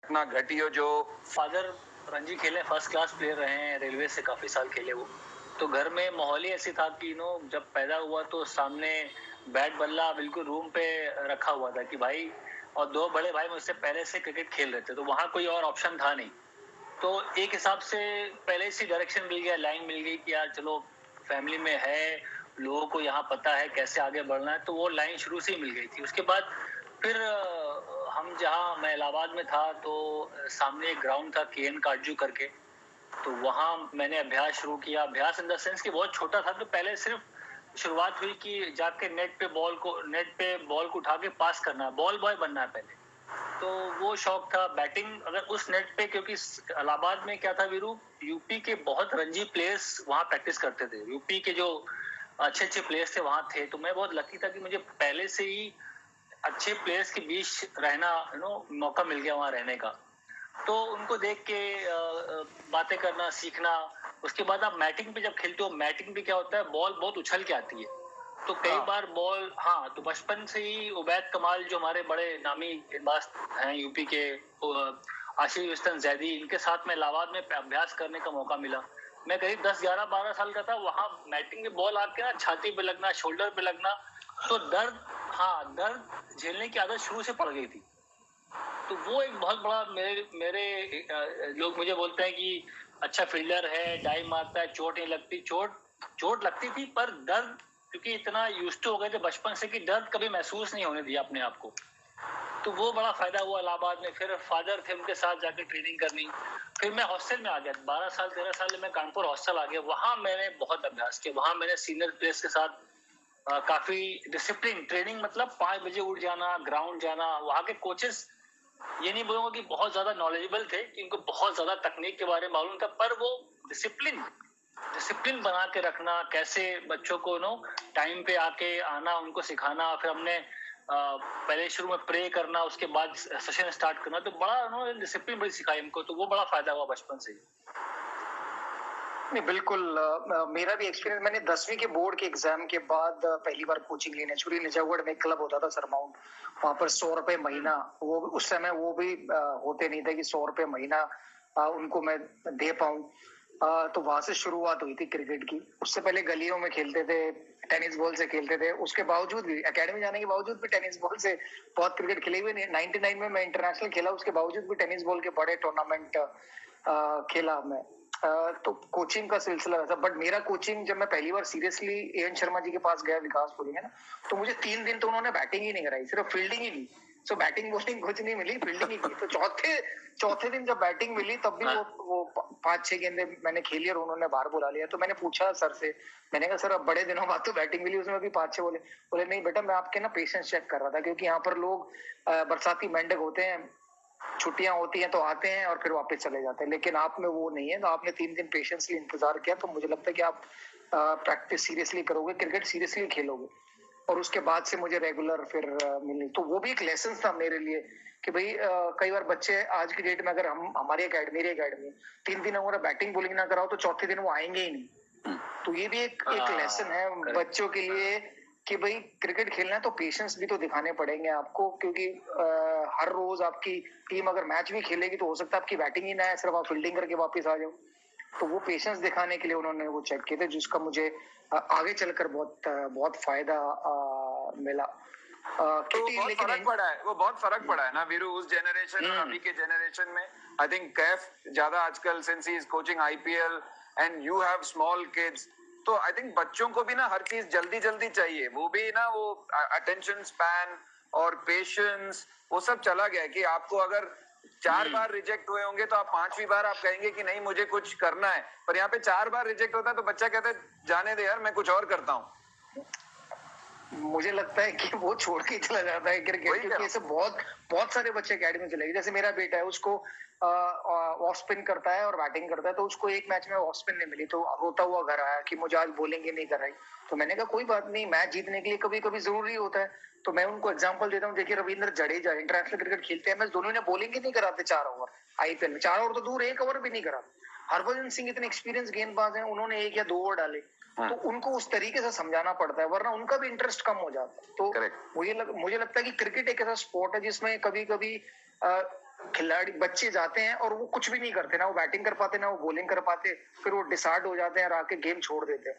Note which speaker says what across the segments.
Speaker 1: घटना घटी हो जो
Speaker 2: फादर रणजी खेले, फर्स्ट क्लास प्लेयर रहे हैं, रेलवे से काफी साल खेले वो। तो घर में माहौल ही ऐसी था कि जब पैदा हुआ तो सामने बैट बल्ला बिल्कुल रूम पे रखा हुआ था कि भाई, और दो बड़े भाई मुझसे पहले से क्रिकेट खेल रहे थे, तो वहां कोई और ऑप्शन था नहीं। तो एक हिसाब से पहले से डायरेक्शन मिल गया, लाइन मिल गई कि यार चलो फैमिली में है, लोगों को यहाँ पता है कैसे आगे बढ़ना है, तो वो लाइन शुरू से ही मिल गई थी। उसके बाद फिर हम जहाँ मैं इलाहाबाद में था तो सामने एक ग्राउंड था केएन काटजू करके, तो वहां मैंने अभ्यास शुरू किया। अभ्यास इन द सेंस कि बहुत छोटा था, तो पहले सिर्फ शुरुआत हुई कि जाके नेट पे बॉल को उठा के पास करना, बॉल बॉय बनना है पहले। तो वो शौक था। बैटिंग अगर उस नेट पे, क्योंकि इलाहाबाद में क्या था वीरू, यूपी के बहुत रणजी प्लेयर्स वहां प्रैक्टिस करते थे, यूपी के जो अच्छे अच्छे प्लेयर्स थे वहां थे। तो मैं बहुत लकी था कि मुझे पहले से ही अच्छे प्लेयर्स के बीच रहना, मौका मिल गया वहां रहने का। तो उनको देख के बातें करना सीखना। उसके बाद आप मैटिंग पे जब खेलते हो, मैटिंग पे क्या होता है, बॉल बहुत उछल के आती है, तो कई बार बॉल, हाँ, तो बचपन से ही उबैद कमाल जो हमारे बड़े नामी गेंदबाज हैं यूपी के, आशीष विस्टन जैदी, इनके साथ में इलाहाबाद में अभ्यास करने का मौका मिला। मैं करीब 10, 11, 12 साल का था। वहां बैटिंग में बॉल आके ना छाती पे लगना, शोल्डर पे लगना, तो दर्द, हाँ, दर्द झेलने की आदत शुरू से पड़ गई थी। तो वो एक बहुत बड़ा, मेरे मेरे लोग मुझे बोलते हैं कि अच्छा फील्डर है, डाई मारता है, चोट नहीं लगती। चोट चोट लगती थी, पर दर्द, क्योंकि इतना यूज्ड टू हो गए थे बचपन से कि दर्द कभी महसूस नहीं होने दिया अपने आप को। तो वो बड़ा फायदा हुआ इलाहाबाद में। फिर फादर थे, उनके साथ जाकर ट्रेनिंग करनी। फिर मैं हॉस्टल में आ गया, 12 साल 13 साल में कानपुर हॉस्टल आ गया। वहां मैंने बहुत अभ्यास किया, वहां मैंने सीनियर प्लेयर्स के साथ काफी डिसिप्लिन ट्रेनिंग, मतलब 5 बजे उठ जाना, ग्राउंड जाना। वहां के कोचेस, ये नहीं बोलूंगा कि बहुत ज्यादा नॉलेजेबल थे, कि इनको बहुत ज्यादा तकनीक के बारे में मालूम था, पर वो डिसिप्लिन डिसिप्लिन बना के रखना, कैसे बच्चों को टाइम पे आके आना, उनको सिखाना। फिर हमने पहले शुरू में प्रे करना, उसके बाद सेशन स्टार्ट करना, तो बड़ा उन्होंने डिसिप्लिन बड़ी सिखाई हमको, तो वो बड़ा फायदा हुआ बचपन से ही।
Speaker 3: नहीं, बिल्कुल। मेरा भी एक्सपीरियंस, मैंने 10वीं के बोर्ड के एग्जाम के बाद पहली बार कोचिंग लेने छुरी। निजामुगढ़ में एक क्लब होता था सरमाउंट, वहां पर 100 रुपए महीना, वो उस समय वो भी होते नहीं थे कि 100 रुपए महीना उनको मैं दे पाऊं। तो वहां से शुरुआत हुई थी क्रिकेट की। उससे पहले गलियों में खेलते थे, टेनिस बॉल से खेलते थे। उसके बावजूद भी, एकेडमी जाने के बावजूद भी टेनिस बॉल से बहुत क्रिकेट खेले हुए। 99 में मैं इंटरनेशनल खेला, उसके बावजूद भी टेनिस बॉल के बड़े टूर्नामेंट खेला मैं। तो कोचिंग का सिलसिला था। बट मेरा कोचिंग, जब मैं पहली बार सीरियसली एएन शर्मा जी के पास गया विकासपुरी में ना, तो मुझे 3 दिन तो उन्होंने बैटिंग ही नहीं कराई, सिर्फ फील्डिंग ही की। सो बैटिंग बॉलिंग कुछ नहीं मिली, फील्डिंग ही की। तो चौथे दिन जब बैटिंग मिली, तब भी वो 5-6 गेंदे मैंने खेली और उन्होंने बाहर बुला लिया। तो मैंने पूछा सर से, मैंने कहा सर अब बड़े दिनों बाद तो बैटिंग मिली, उसमें भी 5-6 बोले। बोले नहीं बेटा, मैं आपके ना पेशेंस चेक कर रहा था, क्योंकि यहाँ पर लोग बरसाती मेंढक होते हैं, छुट्टियां होती हैं तो आते हैं और फिर वापस चले जाते हैं, लेकिन आप में वो नहीं है। तो आपने 3 दिन पेशेंसली इंतजार किया, तो मुझे लगता है कि आप प्रैक्टिस सीरियसली करोगे, क्रिकेट सीरियसली खेलोगे। और उसके बाद से मुझे रेगुलर फिर मिलनी, तो वो भी एक लेसन था मेरे लिए कि भाई कई बार बच्चे आज की डेट में, अगर हम हमारी अकेडमी 3 दिन अगर बैटिंग बॉलिंग ना कराओ, तो चौथे दिन वो आएंगे ही नहीं। तो ये भी एक लेसन है बच्चों के लिए कि भाई क्रिकेट खेलना है तो पेशेंस भी तो दिखाने पड़ेंगे आपको, क्योंकि हर रोज आपकी टीम अगर मैच भी खेलेगी तो हो सकता है आपकी बैटिंग ही ना है, सिर्फ आप फील्डिंग करके वापस आ जाओ। तो वो पेशेंस दिखाने के लिए उन्होंने वो चेक किए थे, जिसका मुझे आगे चलकर बहुत फायदा मिला।
Speaker 1: तो बहुत फर्क पड़ा है, वो बहुत फर्क पड़ा है ना वीरू, उस जनरेशन और अभी के जनरेशन में। आई थिंक कैफ ज्यादा आजकल, since he is coaching IPL and you have small kids, तो आई थिंक बच्चों को भी ना हर चीज जल्दी जल्दी चाहिए। वो भी ना, वो अटेंशन स्पैन और पेशेंस वो सब चला गया है कि आपको अगर 4 बार रिजेक्ट हुए होंगे तो आप 5वीं बार आप कहेंगे कि नहीं मुझे कुछ करना है, पर यहाँ पे 4 बार रिजेक्ट होता है तो बच्चा कहता है जाने दे यार, मैं कुछ और करता हूँ।
Speaker 3: मुझे लगता है कि वो छोड़ के चला जाता है क्रिकेट, क्योंकि ऐसे बहुत बहुत सारे बच्चे अकेडमी चले गए। जैसे मेरा बेटा है, उसको ऑफ स्पिन करता है और बैटिंग करता है, तो उसको एक मैच में ऑफ स्पिन नहीं मिली, तो रोता हुआ घर आया कि मुझे आज बॉलिंग नहीं कर रही। तो मैंने कहा कोई बात नहीं, मैच जीतने के लिए कभी कभी जरूरी होता है। तो मैं उनको एग्जांपल देता हूँ, देखिए रविंद्र जडेजा इंटरनेशनल क्रिकेट खेलते हैं, मैं दोनों ने बॉलिंग ही नहीं कराते 4 ओवर आईपीएल में, 4 ओवर तो दूर, 1 ओवर भी नहीं करा। हरभजन सिंह इतने एक्सपीरियंस गेंदबाज हैं, उन्होंने 1 या 2 ओवर डाले। तो उनको उस तरीके से समझाना पड़ता है, वरना उनका भी इंटरेस्ट कम हो जाता है। तो मुझे लगता है कि क्रिकेट एक ऐसा स्पोर्ट है जिसमें कभी कभी खिलाड़ी बच्चे जाते हैं और वो कुछ भी नहीं करते, ना वो बैटिंग कर पाते ना वो बॉलिंग कर पाते, फिर वो डिसार्ड हो जाते हैं और आके गेम छोड़ देते हैं।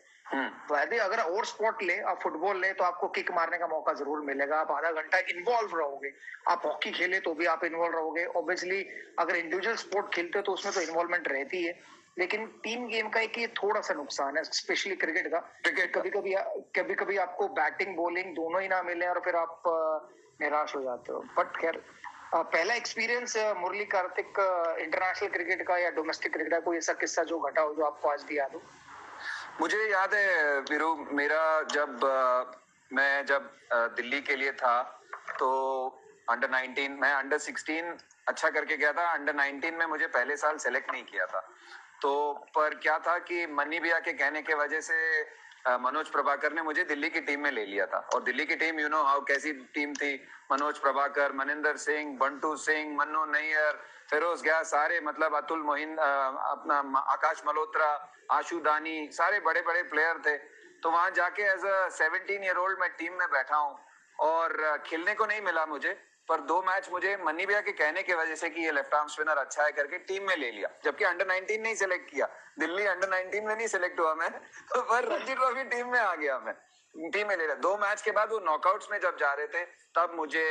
Speaker 3: वैसे अगर और स्पोर्ट ले, आप फुटबॉल ले, तो आपको किक मारने का मौका जरूर मिलेगा, आप आधा घंटा इन्वॉल्व रहोगे। आप हॉकी खेले तो भी आप इन्वॉल्व रहोगे। ऑब्वियसली अगर इंडिविजुअल स्पोर्ट खेलते हो तो उसमें तो इन्वॉल्वमेंट रहती है, लेकिन टीम गेम का एक ये थोड़ा सा नुकसान है, स्पेशली क्रिकेट का। कभी कभी आपको बैटिंग बॉलिंग दोनों ही ना मिले और फिर आप निराश हो जाते हो। बट खैर, पहला एक्सपीरियंस मुरली कार्तिक इंटरनेशनल क्रिकेट का या डोमेस्टिक क्रिकेट का, कोई ऐसा किस्सा जो घटा हो जो आपको आज भी याद हो?
Speaker 1: मुझे याद है वीरू, मेरा मैं जब दिल्ली के लिए था तो अंडर 19, मैं अंडर 16 अच्छा करके गया था। अंडर 19 में मुझे पहले साल सेलेक्ट नहीं किया था। तो पर क्या था कि मन्नी भैया के कहने के वजह से मनोज प्रभाकर ने मुझे दिल्ली की टीम में ले लिया था। और दिल्ली की टीम यू नो हाउ कैसी टीम थी, मनोज प्रभाकर, मनिंदर सिंह, बंटू सिंह, मन्नू नैयर, फिरोज गया, सारे मतलब अतुल मोहिन, अपना आकाश मल्होत्रा, आशु दानी, सारे बड़े बड़े प्लेयर थे। तो वहां जाके एज अ 17 ईयर ओल्ड मैं टीम में बैठा हूँ और खेलने को नहीं मिला मुझे, पर 2 मैच मुझे मन्नी भैया के कहने की वजह से कि ये लेफ्ट आर्म स्पिनर अच्छा है करके टीम में ले लिया, जबकि अंडर 19 नहीं सिलेक्ट किया। दिल्ली अंडर 19 में नहीं सिलेक्ट हुआ मैं, पर रणजी ट्रॉफी टीम में आ गया, मैं टीम में ले लिया। 2 मैच के बाद वो नॉकआउट्स में जब जा रहे थे तब मुझे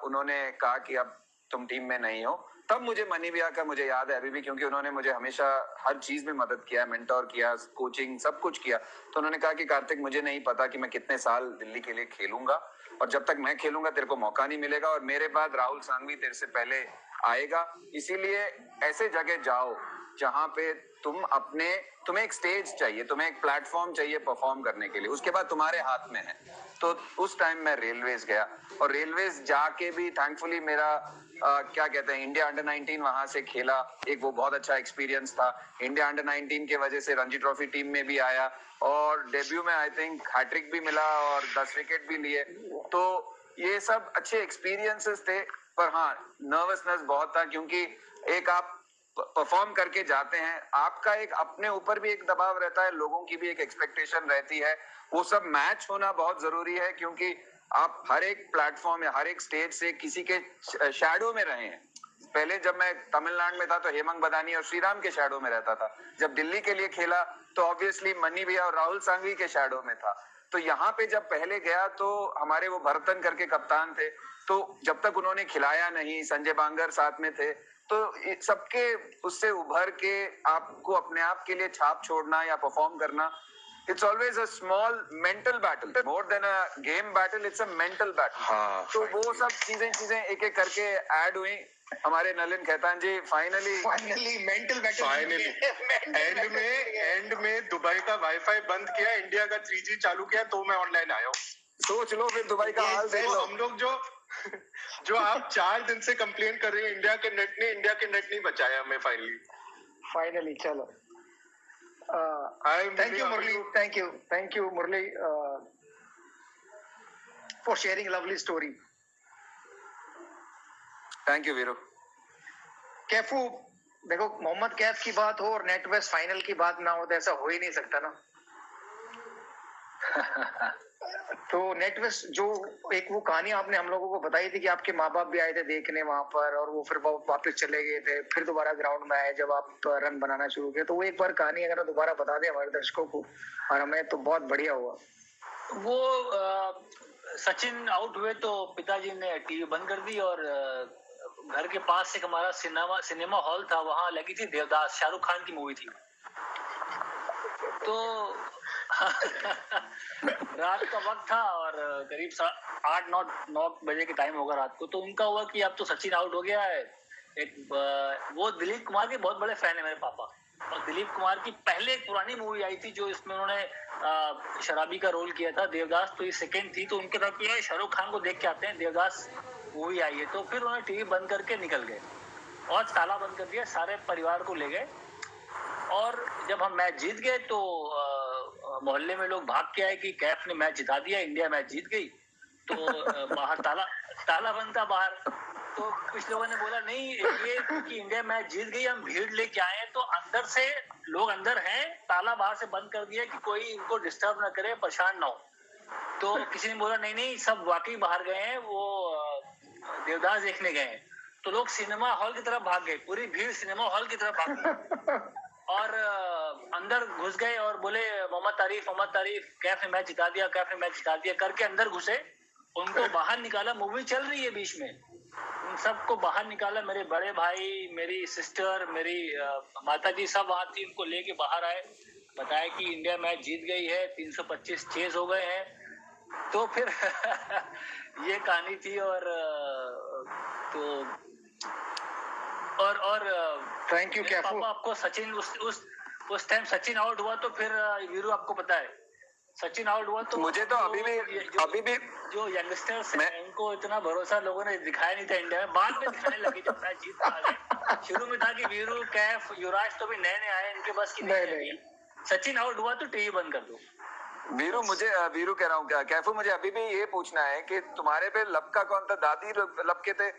Speaker 1: उन्होंने कहा कि अब तुम टीम में नहीं हो। तब मुझे मनी भैया का मुझे याद है अभी भी, क्योंकि उन्होंने मुझे हमेशा हर चीज में मदद किया, मेंटोर किया, कोचिंग सब कुछ किया। तो उन्होंने कहा कि कार्तिक, मुझे नहीं पता कि मैं कितने साल दिल्ली के लिए खेलूंगा, और जब तक मैं खेलूंगा तेरे को मौका नहीं मिलेगा, और मेरे बाद राहुल सांघवी तेरे से पहले आएगा। इसीलिए ऐसे जगह जाओ जहां पे तुम्हें एक स्टेज चाहिए, तुम्हें एक प्लेटफॉर्म चाहिए परफॉर्म करने के लिए, उसके बाद तुम्हारे हाथ में है। तो उस टाइम मैं रेलवेज गया, और रेलवेज जाके भी थैंकफुली मेरा क्या कहते हैं, इंडिया अंडर 19 वहां से खेला। एक वो बहुत अच्छा एक्सपीरियंस था। इंडिया अंडर 19 के वजह से रणजी ट्रॉफी टीम में भी आया, और डेब्यू में आई थिंक हैट्रिक भी मिला और 10 विकेट भी लिए। तो ये सब अच्छे एक्सपीरियंसेस थे। पर हाँ, नर्वसनेस बहुत था, क्योंकि एक आप परफॉर्म करके जाते हैं, आपका एक अपने ऊपर भी एक दबाव रहता है, लोगों की भी एक एक्सपेक्टेशन रहती है। वो सब मैच होना बहुत जरूरी है, क्योंकि आप हर एक प्लेटफॉर्म या हर एक स्टेज से किसी के शैडो में रहे हैं। पहले जब मैं तमिलनाडु में था तो हेमंत बदानी और श्रीराम के शैडो में रहता था। जब दिल्ली के लिए खेला तो ऑब्वियसली मन्नी भैया और राहुल सांघवी के शैडो में था। तो यहाँ पे जब पहले गया तो हमारे वो भरतन करके कप्तान थे, तो जब तक उन्होंने खिलाया नहीं, संजय बांगर साथ में थे, तो सबके उससे उभर के आपको अपने आप के लिए छाप छोड़ना या परफॉर्म करना, it's always a small mental battle, more than a game battle, it's a mental battle। हाँ, तो वो सब चीजें एक एक करके ऐड हुई। हमारे Nalin Khetan ji finally mental battle,
Speaker 4: finally end में दुबई का वाईफाई बंद किया, इंडिया का 3G चालू किया, तो मैं ऑनलाइन आया हूँ।
Speaker 1: सोच लो फिर दुबई का हाल देख लो।
Speaker 4: हम लोग जो आप 4 दिन से कंप्लेन कर रहे हैं, इंडिया के नेट नहीं बचाया हमें
Speaker 3: फाइनली। चलो, thank you Murli, thank you Murli for sharing a lovely story।
Speaker 1: Thank you Viru.
Speaker 3: Kaifu, देखो, मोहम्मद कैफ की बात हो और नेटवेस्ट फाइनल की बात ना हो तो ऐसा हो ही नहीं सकता ना। तो नेटवेस्ट जो एक वो कहानी आपने हम लोगों को बताई थी कि आपके माँ बाप भी आए थे देखने वहां पर, और वो फिर वापस चले गए थे, फिर दोबारा ग्राउंड में आए जब आप रन बनाना शुरू किए, तो वो एक बार कहानी अगर दोबारा बता दें हमारे दर्शकों को और हमें, तो बहुत बढ़िया हुआ।
Speaker 2: वो सचिन आउट हुए तो पिताजी ने टीवी बंद कर दी, और घर के पास एक हमारा सिनेमा हॉल था, वहां लगी थी देवदास, शाहरुख खान की मूवी थी। तो रात का वक्त था और करीब 8-9 बजे के टाइम होगा रात को। तो उनका हुआ कि अब तो सचिन आउट हो गया है। वो दिलीप कुमार के बहुत बड़े फैन है मेरे पापा, और दिलीप कुमार की पहले एक पुरानी मूवी आई थी जो इसमें उन्होंने शराबी का रोल किया था, देवदास, तो ये सेकंड थी। तो उनके साथ किया शाहरुख खान को देख के आते हैं, देवदास मूवी आई है। तो फिर उन्होंने टीवी बंद करके निकल गए और ताला बंद कर दिया, सारे परिवार को ले गए। और जब हम मैच जीत गए तो मोहल्ले में लोग भाग के आए कि कैफ ने मैच जिता दिया, इंडिया मैच जीत गई। तो बाहर ताला बंद था बाहर। तो कुछ लोगों ने बोला नहीं, ये कि इंडिया मैच जीत गई, हम भीड़ लेके आए हैं, तो अंदर से लोग अंदर हैं, ताला बाहर से बंद कर दिया कि कोई इनको डिस्टर्ब ना करे, परेशान ना हो। तो किसी ने बोला नहीं, सब वाकई बाहर गए हैं, वो देवदास देखने गए हैं। तो लोग सिनेमा हॉल की तरफ भाग गए, पूरी भीड़ सिनेमा हॉल की तरफ भाग गई और अंदर घुस गए और बोले मोहम्मद तारिफ कैफ ने मैच जिता दिया, कैफ ने मैच जिता दिया करके अंदर घुसे, उनको बाहर निकाला, मूवी चल रही है बीच में, उन सबको बाहर निकाला, मेरे बड़े भाई, मेरी सिस्टर, मेरी माता जी सब वहां थी, उनको लेके बाहर आए, बताया कि इंडिया मैच जीत गई है, 325 चेज हो गए हैं, तो फिर ये कहानी थी और तो और
Speaker 3: थैंक यू कैफू।
Speaker 2: पापा आपको सचिन उस टाइम सचिन आउट हुआ तो फिर वीरू आपको पता है सचिन आउट हुआ तो
Speaker 1: मुझे तो अभी भी
Speaker 2: जो यंगस्टर्स हैं उनको इतना भरोसा लोगों ने दिखाया नहीं था इंडिया में, बाद में दिखाने लगे जब मैच जीत आ गए। शुरू में था कि वीरू कैफ युवराज तो भी नए नए आए, इनके बस की नहीं। सचिन आउट हुआ तो टीवी बंद कर दो।
Speaker 1: वीरू कह रहा हूँ क्या कैफू, मुझे अभी भी ये पूछना है कि तुम्हारे पे लपका कौन था? दादी लपके थे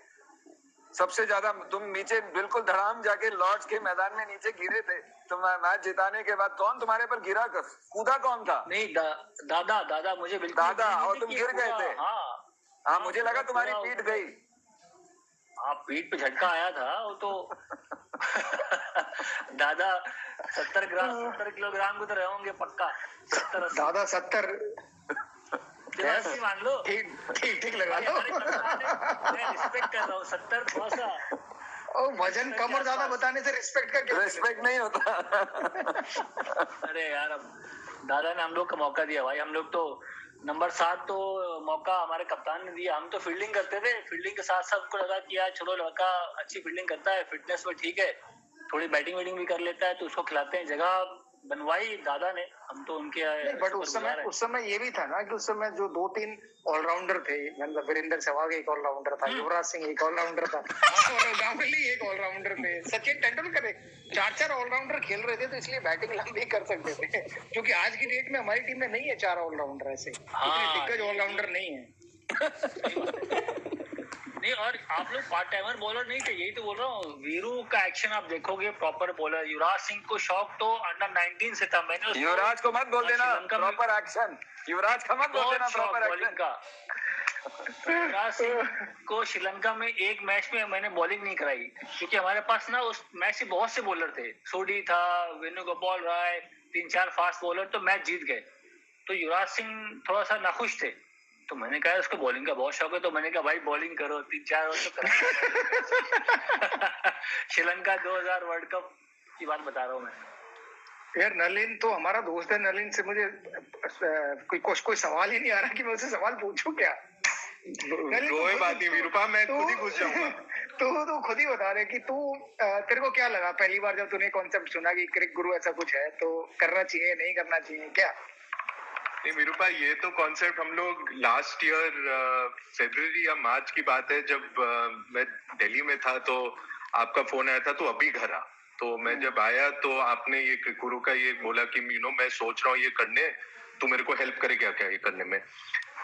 Speaker 1: सबसे ज्यादा, तुम नीचे बिल्कुल धड़ाम जाके लॉर्ड्स के मैदान में नीचे गिरे थे, तुम मैच जिताने के बाद कौन तुम्हारे पर गिरा, कूदा कौन था?
Speaker 2: नहीं दादा मुझे बिल्कुल
Speaker 1: दादा, और तुम गिर गए थे? हाँ मुझे लगा तुम्हारी पीठ गई।
Speaker 2: हाँ पीठ पे झटका आया था वो तो दादा 70 किलोग्राम को तो रहे होंगे पक्का, 70
Speaker 3: दादा 70
Speaker 2: मान लो,
Speaker 3: ठीक लगा लो।
Speaker 2: मैं रिस्पेक्ट कर रहा हूँ, 70 थोड़ा सा
Speaker 3: वजन कम और ज्यादा बताने से रिस्पेक्ट का क्या?
Speaker 1: रिस्पेक्ट नहीं होता।
Speaker 2: अरे यार अब दादा ने हम लोग को मौका दिया भाई, हम लोग तो नंबर 7 तो मौका हमारे कप्तान ने दिया, हम तो फील्डिंग करते थे, फील्डिंग के साथ साथ हमको लगा कि यार चलो लड़का अच्छी फील्डिंग करता है, फिटनेस में ठीक है, थोड़ी बैटिंग वेटिंग भी कर लेता है, तो उसको खिलाते हैं, जगह बनवाई दादा ने, हम तो उनके।
Speaker 3: बट उस समय ये भी था ना कि उस समय जो 2-3 ऑलराउंडर थे, मतलब वीरेंद्र सहवाग एक ऑलराउंडर था, युवराज सिंह एक ऑलराउंडर था और गांगुली एक ऑलराउंडर थे, सचिन तेंदुलकर 4 ऑलराउंडर खेल रहे थे, तो इसलिए बैटिंग लंबी कर सकते थे, क्योंकि आज की डेट में हमारी टीम में नहीं है 4 ऑलराउंडर ऐसे, दिग्गज ऑलराउंडर नहीं है।
Speaker 2: नहीं और आप लोग पार्ट टाइमर बॉलर नहीं थे, यही तो बोल रहा हूँ, वीरू का एक्शन आप देखोगे प्रॉपर बॉलर, युवराज सिंह को शौक तो अंडर 19 से था, मैंने
Speaker 1: युवराज को मत बोल देना प्रॉपर एक्शन, युवराज का मत बोल देना प्रॉपर एक्शन का।
Speaker 2: युवराज सिंह को श्रीलंका में एक मैच में मैंने बॉलिंग नहीं कराई, क्योंकि हमारे पास ना उस मैच से बहुत से बॉलर थे, सोडी था, वेणुगोपाल राय, 3-4 फास्ट बॉलर, तो मैच जीत गए, तो युवराज सिंह थोड़ा सा नाखुश थे, तो मैंने कहा उसको बॉलिंग का बहुत शौक है, तो मैंने कहा भाई बॉलिंग करो, 3-4 वर्ष तो श्रीलंका 2000 वर्ल्ड कप की बात बता रहा हूँ मैं।
Speaker 3: यार नलिन तो हमारा दोस्त है, नलिन से मुझे कोई सवाल ही नहीं आ रहा कि मैं उससे सवाल पूछूं क्या।
Speaker 4: कोई बात नहीं वीरूपा, मैं खुद ही पूछ जाऊंगा।
Speaker 3: तू खुद ही बता रहे कि तू तेरे को क्या लगा पहली बार जब तूने कॉन्सेप्ट सुना कि क्रिक गुरु ऐसा कुछ है, तो करना चाहिए नहीं करना चाहिए क्या?
Speaker 4: नहीं वीरूपा, ये तो कॉन्सेप्ट हम लोग लास्ट ईयर फरवरी या मार्च की बात है, जब मैं दिल्ली में था तो आपका फोन आया था, तो अभी घर आ, तो मैं जब आया तो आपने ये गुरु का ये बोला कि मैं सोच रहा हूँ ये करने, तू मेरे को हेल्प करेगा क्या ये करने में?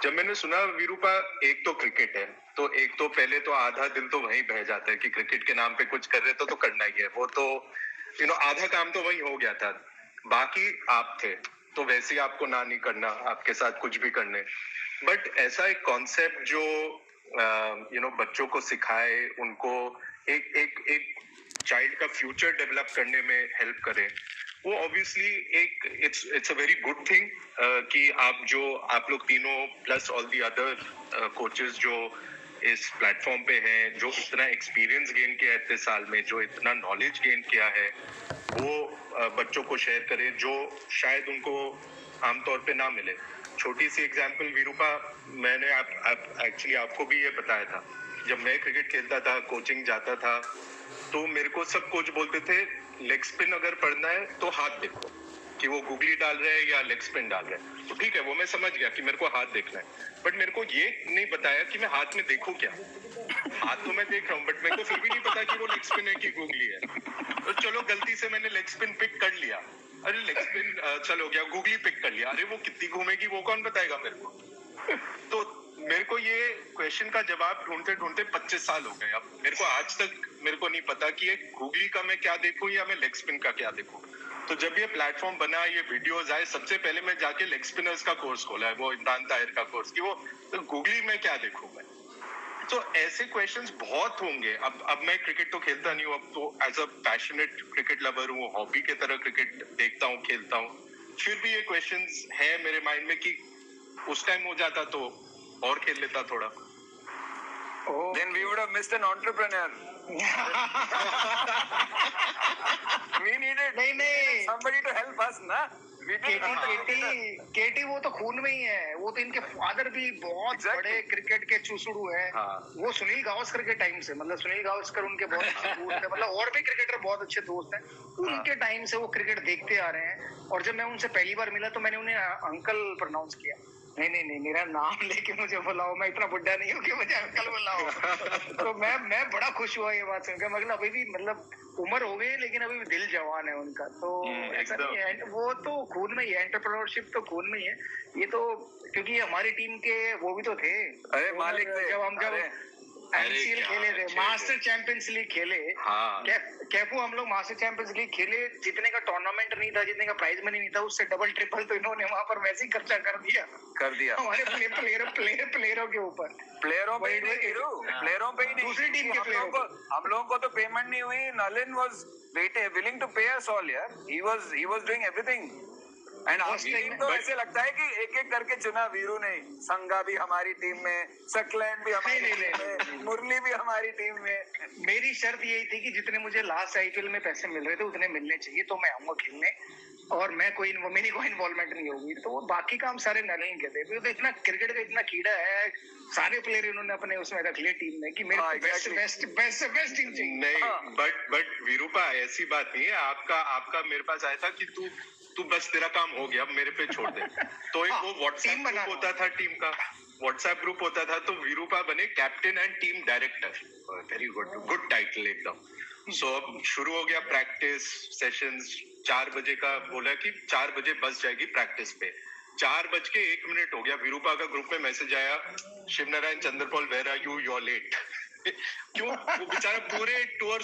Speaker 4: जब मैंने सुना वीरूपा, एक तो क्रिकेट है, तो एक तो पहले तो आधा दिल तो वहीं बह जाता है कि क्रिकेट के नाम पे कुछ कर रहे तो करना ही है, वो तो आधा काम तो वही हो गया था, बाकी आप थे तो वैसे ही आपको ना नहीं करना, आपके साथ कुछ भी करने, बट ऐसा एक कॉन्सेप्ट जो बच्चों को सिखाए, उनको एक चाइल्ड का फ्यूचर डेवलप करने में हेल्प करे, वो obviously it's a very good thing कि आप लोग तीनों plus all the other coaches जो इस प्लेटफॉर्म पे हैं, जो इतना एक्सपीरियंस गेन किया है इतने साल में, जो इतना नॉलेज गेन किया है, वो बच्चों को शेयर करें, जो शायद उनको आमतौर पे ना मिले। छोटी सी एग्जांपल वीरूपा, मैंने एक्चुअली आपको भी ये बताया था, जब मैं क्रिकेट खेलता था, कोचिंग जाता था, तो मेरे को सब कोच बोलते थे लेग स्पिन अगर पढ़ना है तो हाथ देखो कि वो गुगली डाल रहे हैं या लेग स्पिन डाल रहे हैं, तो ठीक है वो मैं समझ गया कि मेरे को हाथ देखना है, बट मेरे को ये नहीं बताया कि मैं हाथ में देखूं क्या। हाथ तो मैं देख रहा हूँ, बट मेरे को फिर भी नहीं पता कि वो लेग स्पिन है कि गुगली है, तो चलो गलती से मैंने लेग स्पिन पिक कर लिया, अरे लेग स्पिन चलो गया, गुगली पिक कर लिया, अरे वो कितनी घूमेगी वो कौन बताएगा मेरे को। तो मेरे को ये क्वेश्चन का जवाब ढूंढते ढूंढते 25 साल हो गए, अब मेरे को आज तक मेरे को नहीं पता कि ये गुगली का मैं क्या देखूं या मैं लेग स्पिन का क्या देखूं। तो जब ये प्लेटफॉर्म बना, ये वीडियोस आए, सबसे पहले मैं जाके लेग स्पिनर्स का कोर्स खोला है, वो इमरान ताहिर का कोर्स, कि वो तो गुगली में क्या देखूं मैं। तो ऐसे क्वेश्चंस बहुत होंगे। अब मैं क्रिकेट तो खेलता नहीं हूँ, अब तो as a passionate cricket lover हूँ, हॉबी के तरह क्रिकेट देखता हूँ, खेलता हूँ। फिर भी ये क्वेश्चंस है मेरे माइंड में कि उस टाइम हो जाता तो और खेल लेता थोड़ा।
Speaker 1: Then we would have missed an entrepreneur. We needed
Speaker 3: नहीं
Speaker 1: somebody to help us, ना?
Speaker 3: केटी वो तो खून में ही है। वो तो इनके फादर भी बहुत बड़े क्रिकेट के चूसड़ू हैं। वो सुनील गावस्कर के टाइम से, मतलब सुनील गावस्कर उनके बहुत अच्छे दोस्त हैं, मतलब और भी क्रिकेटर बहुत अच्छे दोस्त हैं। उनके टाइम से वो क्रिकेट देखते आ रहे हैं। और जब मैं उनसे पहली बार मिला तो मैंने उन्हें अंकल प्रोनाउंस किया। नहीं, मेरा नाम लेके मुझे बुलाओ, मैं इतना बुढ़ा नहीं हूँ कि मुझे अंकल बुलाओ। तो मैं बड़ा खुश हुआ ये बात सुनकर। मतलब अभी भी, मतलब उम्र हो गई लेकिन अभी भी दिल जवान है उनका। तो ऐसा नहीं है, वो तो खून में ही है, एंटरप्रेन्योरशिप तो खून में ही है। ये तो क्योंकि हमारी टीम के वो भी तो थे,
Speaker 1: अरे मालिक थे,
Speaker 3: जब ICL खेले थे, मास्टर चैंपियंस लीग खेले। कैफू हम लोग मास्टर चैंपियंस लीग खेले, जितने का टूर्नामेंट नहीं था, जितने का प्राइज मनी नहीं था, उससे डबल ट्रिपल तो इन्होंने वहां पर वैसे ही खर्चा कर दिया हमारे प्लेयरों के ऊपर।
Speaker 1: प्लेयरों पे ही नहीं, दूसरी टीम के प्लेयरों को। हम लोगों को तो पेमेंट नहीं हुई। Nalin was willing to pay us all, यार। He was doing everything. And आपकी टीम तो ऐसे लगता है कि एक एक करके चुना वीरू ने। संगा भी हमारी टीम में, सकलैंड भी हमारी टीम में, मुरली भी हमारी टीम में।
Speaker 3: मेरी शर्त यही थी कि जितने मुझे लास्ट IPL में पैसे मिल रहे थे उतने मिलने चाहिए, तो मैं आऊंगा खेलने और मेरी कोई इन्वॉल्वमेंट नहीं होगी। तो वो बाकी काम सारे नलिन के थे। तो इतना क्रिकेट का इतना कीड़ा है, सारे प्लेयर इन्होंने अपने उसमें रख लिए टीम में कि मेरे बेस्ट टीम चाहिए।
Speaker 4: नहीं, बट वीरूपा ऐसी बात नहीं है। आपका मेरे पास आया था कि तू बस तेरा काम हो गया, अब मेरे पे छोड़ दे। तो एक वो व्हाट्सएप ग्रुप होता था टीम का, व्हाट्सएप ग्रुप होता था। तो वीरूपा बने captain and team director. Very good title एकदम। सो अब शुरू हो गया प्रैक्टिस सेशंस। 4 बजे का बोला कि 4 बजे बस जाएगी प्रैक्टिस पे। 4:01 हो गया, वीरूपा का ग्रुप में मैसेज आया, Shiv Narayan Chanderpaul where are you are late. क्यों? वो बेचारा पूरे टूर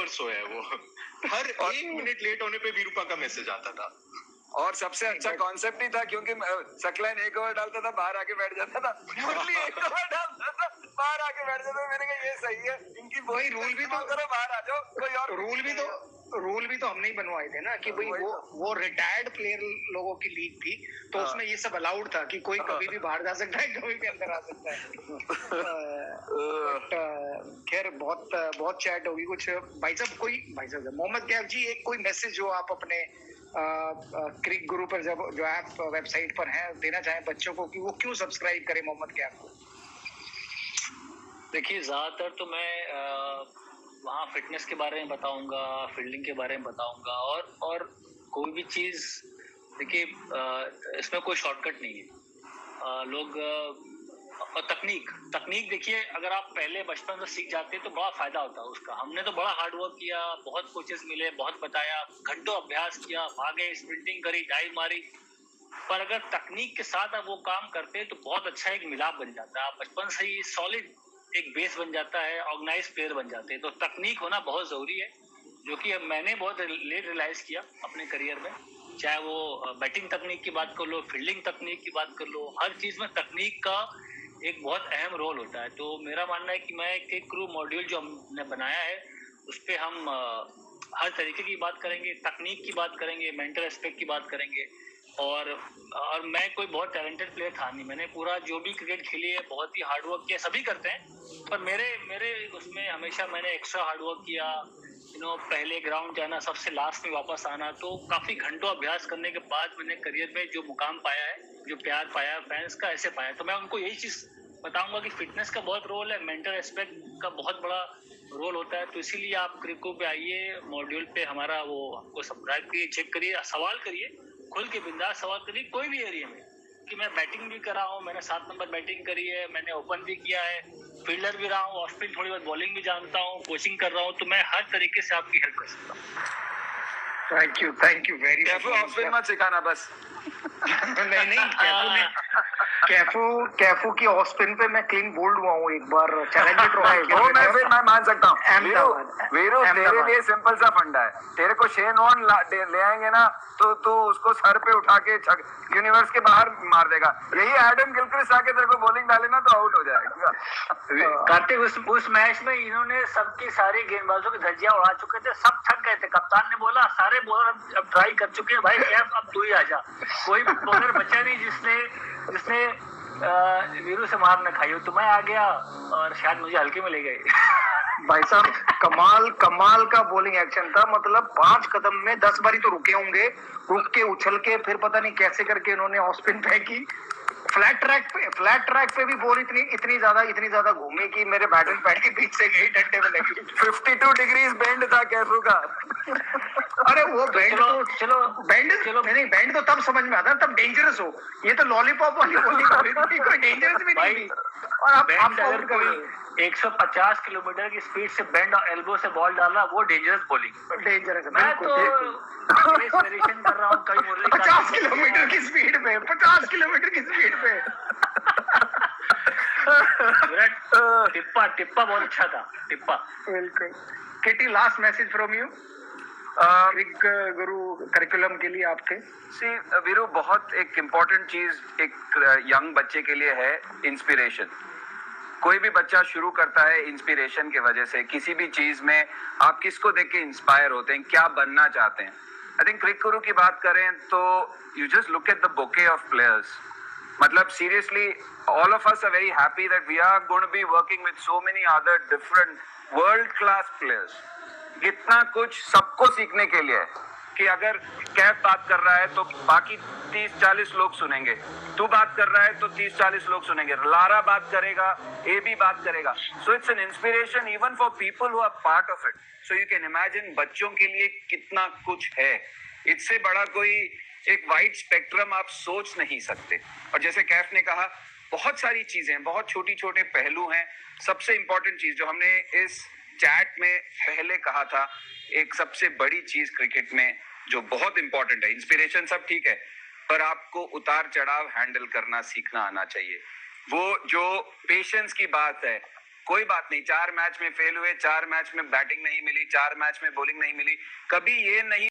Speaker 4: सोया है वो। हर 1 मिनट लेट होने पे वीरूपा का मैसेज आता था।
Speaker 1: और सबसे अच्छा कॉन्सेप्ट ही था, क्योंकि सकलैन एक ओवर डालता था, बाहर आके बैठ जाता था। मुरली एक ओवर डालता था, बाहर आके बैठ जाता था। मैंने कहा ये सही है, इनकी वही रूल भी तो करो, बाहर आ जाओ। कोई और
Speaker 3: रूल भी तो हमने ही बनवाए थे ना कि भाई वो रिटायर्ड प्लेयर लोगों की लीग थी, तो उसमें ये सब अलाउड था कि कोई कभी भी बाहर जा सकता है, कभी भी अंदर आ सकता है। खैर बहुत चैट होगी। कुछ भाई साहब मोहम्मद कैफ जी, एक कोई मैसेज जो आप अपने क्रिक गुरु पर जो आप वेबसाइट पर हैं देना चाहें बच्चों को कि वो क्यों सब्सक्राइब करें मोहम्मद कैफ को?
Speaker 2: देखिए, ज्यादातर तो मैं वहाँ फिटनेस के बारे में बताऊंगा, फील्डिंग के बारे में बताऊंगा, और कोई भी चीज, देखिए इसमें कोई शॉर्टकट नहीं है। लोग और तकनीक देखिए, अगर आप पहले बचपन से सीख जाते हैं तो बड़ा फायदा होता है उसका। हमने तो बड़ा हार्ड वर्क किया, बहुत कोचेस मिले, बहुत बताया, घंटों अभ्यास किया, भागे, स्प्रिंटिंग करी, डाइव मारी, पर अगर तकनीक के साथ आप वो काम करते हैं तो बहुत अच्छा एक मिलाप बन जाता है। आप बचपन से ही सॉलिड एक बेस बन जाता है, ऑर्गेनाइज प्लेयर बन जाते हैं। तो तकनीक होना बहुत जरूरी है, जो कि मैंने बहुत लेट रियलाइज किया अपने करियर में। चाहे वो बैटिंग तकनीक की बात कर लो, फील्डिंग तकनीक की बात कर लो, हर चीज में तकनीक का एक बहुत अहम रोल होता है। तो मेरा मानना है कि मैं क्रिक गुरु मॉड्यूल जो हमने बनाया है उस पर हम हर तरीके की बात करेंगे, तकनीक की बात करेंगे, मेंटल एस्पेक्ट की बात करेंगे। और मैं कोई बहुत टैलेंटेड प्लेयर था नहीं। मैंने पूरा जो भी क्रिकेट खेली है बहुत ही हार्ड वर्क किया, सभी करते हैं, पर मेरे उसमें हमेशा मैंने एक्स्ट्रा हार्ड वर्क किया। पहले ग्राउंड जाना, सबसे लास्ट में वापस आना, तो काफी घंटों अभ्यास करने के बाद मैंने करियर में जो मुकाम पाया है, जो प्यार पाया, फैंस का ऐसे पाया। तो मैं उनको यही चीज बताऊंगा कि फिटनेस का बहुत रोल है, मेंटल एस्पेक्ट का बहुत बड़ा रोल होता है। तो इसीलिए आप क्रिको पे आइए, मॉड्यूल पे हमारा वो हमको सब्सक्राइब करिए, चेक करिए, सवाल करिए, खुल के बिंदास सवाल करिए कोई भी एरिया में। कि मैं बैटिंग भी कर रहा हूँ, मैंने 7 नंबर बैटिंग करी है, मैंने ओपन भी किया है, फील्डर भी रहा हूँ, ऑफ स्पिन थोड़ी बहुत बॉलिंग भी जानता हूँ, कोचिंग कर रहा हूँ, तो मैं हर तरीके से आपकी हेल्प कर सकता हूँ।
Speaker 3: Thank you very
Speaker 1: Kaifu off spin मत सिखाना बस।
Speaker 3: नहीं कैफू की ऑफ स्पिन पे मैं क्लीन बोल्ड हुआ हूँ एक बार चैलेंजर ट्रॉफी
Speaker 1: वो मैं फिर मैं मान सकता हूँ। वीरू तेरे लिए सिंपल सा फंडा है, तेरे को शेन वॉर्न ले आएंगे ना तो तू उसको सर पे उठा के यूनिवर्स के बाहर मार देगा। यही एडम गिलक्रिस्ट आके तेरे को बॉलिंग डाले ना तो आउट हो जाएगा।
Speaker 2: कार्तिक उस मैच में इन्होंने सबकी सारी गेंदबाजों की धज्जियां उड़ा चुके थे, सब थक गए थे। कप्तान ने बोला सारे बॉलर अब ट्राई कर चुके हैं भाई, अब तू ही आजा। कोई बॉलर बचा नहीं जिसने वीरू से मार न खाई हो। तो मैं आ गया और शायद मुझे हल्के में ले गए।
Speaker 3: भाई साहब कमाल का बॉलिंग एक्शन था। मतलब 5 कदम में 10 बारी तो रुके होंगे, रुक के उछल के फिर पता नहीं कैसे करके इन्होंने ऑफ स्पिन फेंकी। फ्लैट ट्रैक पे भी बॉल इतनी ज्यादा घूमी कि मेरे बैट एंड पैड के बीच से गई, डंडे में लगी।
Speaker 1: 52 डिग्रीज बेंड था कैफू का।
Speaker 3: अरे वो बेंड तो तब समझ में आता तब डेंजरस हो। ये तो लॉलीपॉप वाली बॉलिंग कोई डेंजरस भी नहीं थी। और आप आउट कर रहे हो।
Speaker 2: 150 किलोमीटर की स्पीड से बेंड और एल्बो से बॉल डालना, वो डेंजरस बॉलिंग।
Speaker 3: डेंजरस
Speaker 2: मैं तो वेरिएशन कर रहा हूँ कई मुरली
Speaker 3: 50 किलोमीटर की स्पीड पे 50 किलोमीटर की स्पीड पे
Speaker 2: टिप्पा बहुत अच्छा था। टिप्पा
Speaker 3: बिल्कुल। केटी last message from you Guru curriculum के लिए आपके।
Speaker 1: सी वीरू बहुत एक इम्पोर्टेंट चीज एक यंग बच्चे के लिए है इंस्पिरेशन। कोई भी बच्चा शुरू करता है इंस्पिरेशन के वजह से। किसी भी चीज में आप किसको देख के इंस्पायर होते हैं, क्या बनना चाहते हैं। आई थिंक क्रिक गुरु की बात करें तो you just look at the bouquet of players. मतलब seriously all of us are very happy that we are going to be working with so many other different world class players. इतना कुछ सबको सीखने के लिए कि अगर कैफ बात कर रहा है तो बाकी 30-40 लोग सुनेंगे, तू बात कर रहा है तो 30-40 लोग सुनेंगे, लारा बात करेगा, ए भी बात करेगा। So it's an inspiration even for people who are part of it. So you can imagine बच्चों के लिए कितना कुछ है। इससे बड़ा कोई एक वाइड स्पेक्ट्रम आप सोच नहीं सकते। और जैसे कैफ ने कहा बहुत सारी चीजें, बहुत छोटी छोटे पहलू हैं। सबसे इंपॉर्टेंट चीज जो हमने इस चैट में पहले कहा था, एक सबसे बड़ी चीज क्रिकेट में जो बहुत इंपॉर्टेंट है, इंस्पिरेशन सब ठीक है पर आपको उतार चढ़ाव हैंडल करना सीखना आना चाहिए। वो जो पेशेंस की बात है, कोई बात नहीं 4 मैच में फेल हुए, 4 मैच में बैटिंग नहीं मिली, 4 मैच में बॉलिंग नहीं मिली, कभी ये नहीं